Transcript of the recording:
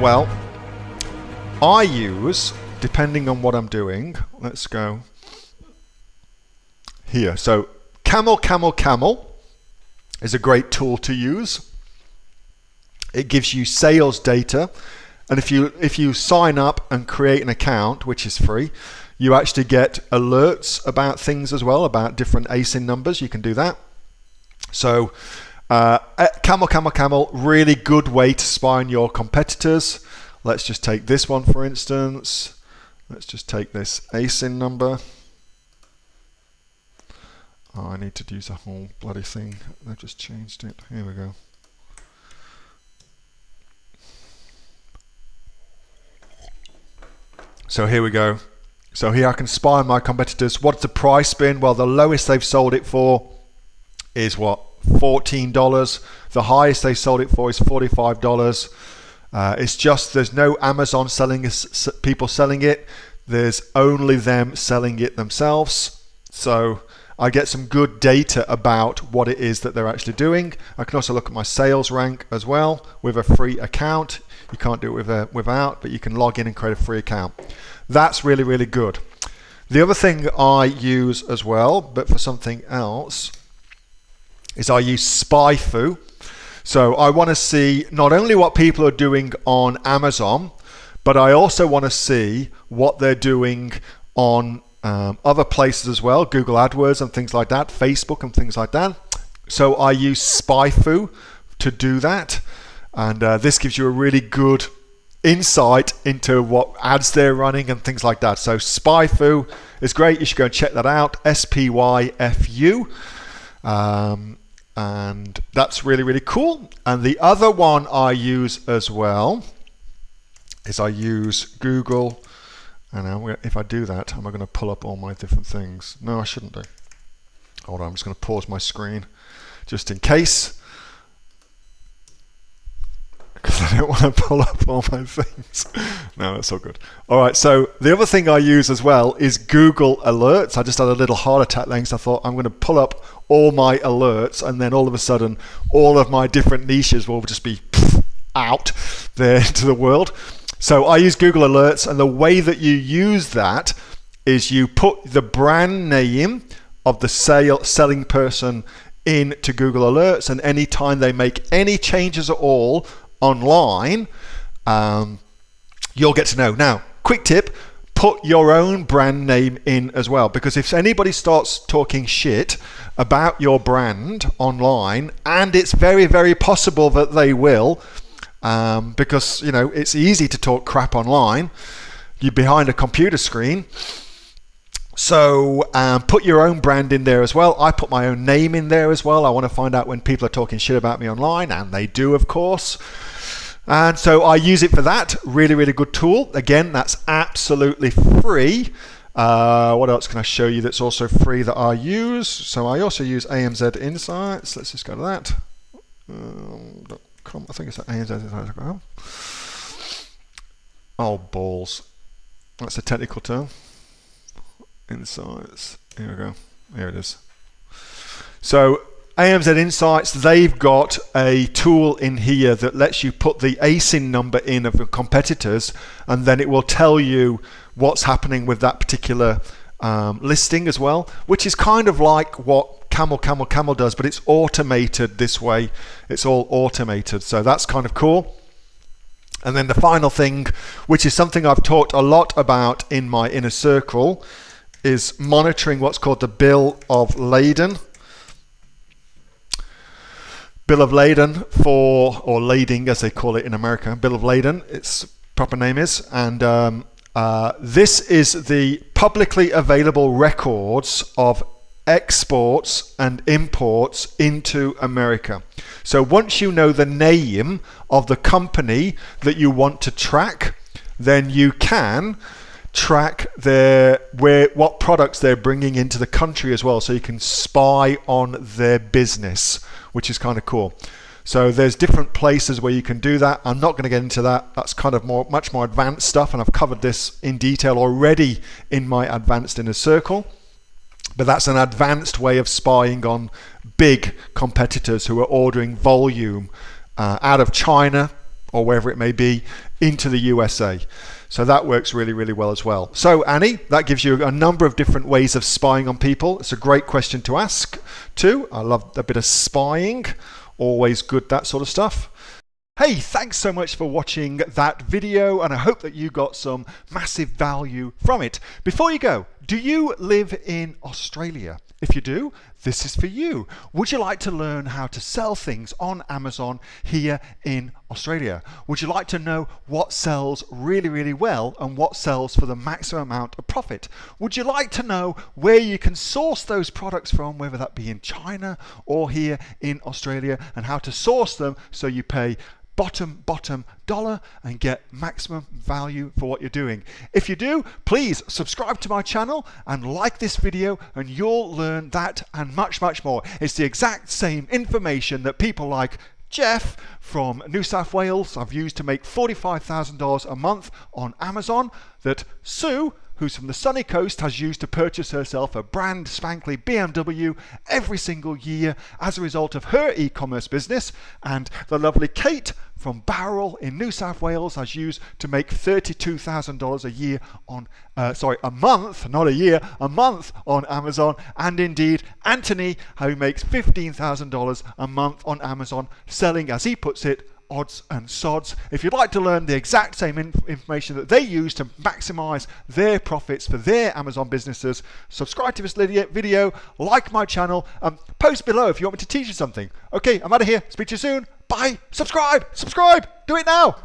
Well, I use, depending on what I'm doing, let's go here. So Camel is a great tool to use. It gives you sales data, and if you sign up and create an account, which is free, you actually get alerts about things as well, about different ASIN numbers. You can do that. So Camel, really good way to spy on your competitors. Let's just take this one for instance. Let's just take this ASIN number. Oh, I need to use the whole bloody thing. They've just changed it. Here we go. So here we go. So here I can spy on my competitors. What's the price been? Well, the lowest they've sold it for is what? $14. The highest they sold it for is $45. It's just there's no Amazon selling people selling it. There's only them selling it themselves. So I get some good data about what it is that they're actually doing. I can also look at my sales rank as well with a free account. You can't do it without, but you can log in and create a free account. That's really, really good. The other thing I use as well, but for something else, is I use SpyFu. So I want to see not only what people are doing on Amazon, but I also want to see what they're doing on other places as well, Google AdWords and things like that, Facebook and things like that. So I use SpyFu to do that. And this gives you a really good insight into what ads they're running and things like that. So SpyFu is great. You should go and check that out. SPYFU. And that's really, really cool. And the other one I use as well is I use Google. And if I do that, am I going to pull up all my different things? No, I shouldn't do. Hold on, I'm just going to pause my screen just in case, because I don't want to pull up all my things. No, that's all good. All right, so the other thing I use as well is Google Alerts. I just had a little heart attack then, so I thought I'm going to pull up all my alerts, and then all of a sudden, all of my different niches will just be out there into the world. So I use Google Alerts, and the way that you use that is you put the brand name of the selling person into Google Alerts, and anytime they make any changes at all online, you'll get to know. Now, quick tip, put your own brand name in as well, because if anybody starts talking shit about your brand online, and it's very, very possible that they will, because you know it's easy to talk crap online. You're behind a computer screen, so put your own brand in there as well. I put my own name in there as well. I want to find out when people are talking shit about me online, and they do, of course. And so I use it for that. Really, really good tool. Again, that's absolutely free. What else can I show you that's also free that I use? So I also use AMZ Insights. Let's just go to that. I think it's AMZ. Oh, balls. That's a technical term. Insights. Here we go. Here it is. So AMZ Insights, they've got a tool in here that lets you put the ASIN number in of your competitors, and then it will tell you what's happening with that particular listing as well, which is kind of like what Camel does, but it's automated this way. It's all automated, so that's kind of cool. And then the final thing, which is something I've talked a lot about in my inner circle, is monitoring what's called the bill of lading. Bill of lading or lading as they call it in America, bill of lading, its proper name is, and this is the publicly available records of exports and imports into America. So once you know the name of the company that you want to track, then you can track what products they're bringing into the country as well, so you can spy on their business, which is kind of cool. So there's different places where you can do that. I'm not going to get into that. That's kind of much more advanced stuff, and I've covered this in detail already in my Advanced Inner Circle. But that's an advanced way of spying on big competitors who are ordering volume out of China or wherever it may be into the USA. So that works really, really well as well. So Annie, that gives you a number of different ways of spying on people. It's a great question to ask too. I love a bit of spying. Always good, that sort of stuff. Hey, thanks so much for watching that video, and I hope that you got some massive value from it. Before you go, do you live in Australia? If you do, this is for you. Would you like to learn how to sell things on Amazon here in Australia? Would you like to know what sells really, really well and what sells for the maximum amount of profit? Would you like to know where you can source those products from, whether that be in China or here in Australia, and how to source them so you pay bottom dollar and get maximum value for what you're doing? If you do, please subscribe to my channel and like this video, and you'll learn that and much more. It's the exact same information that people like Jeff from New South Wales have used to make $45,000 a month on Amazon, that Sue, who's from the sunny coast, has used to purchase herself a brand spankly BMW every single year as a result of her e-commerce business, and the lovely Kate from Bowral in New South Wales has used to make $32,000 a year on, a month, not a year, a month on Amazon, and indeed Anthony, who makes $15,000 a month on Amazon, selling, as he puts it, odds and sods. If you'd like to learn the exact same information that they use to maximize their profits for their Amazon businesses, subscribe to this video, like my channel, post below if you want me to teach you something. Okay, I'm out of here. Speak to you soon. Bye. Subscribe. Do it now.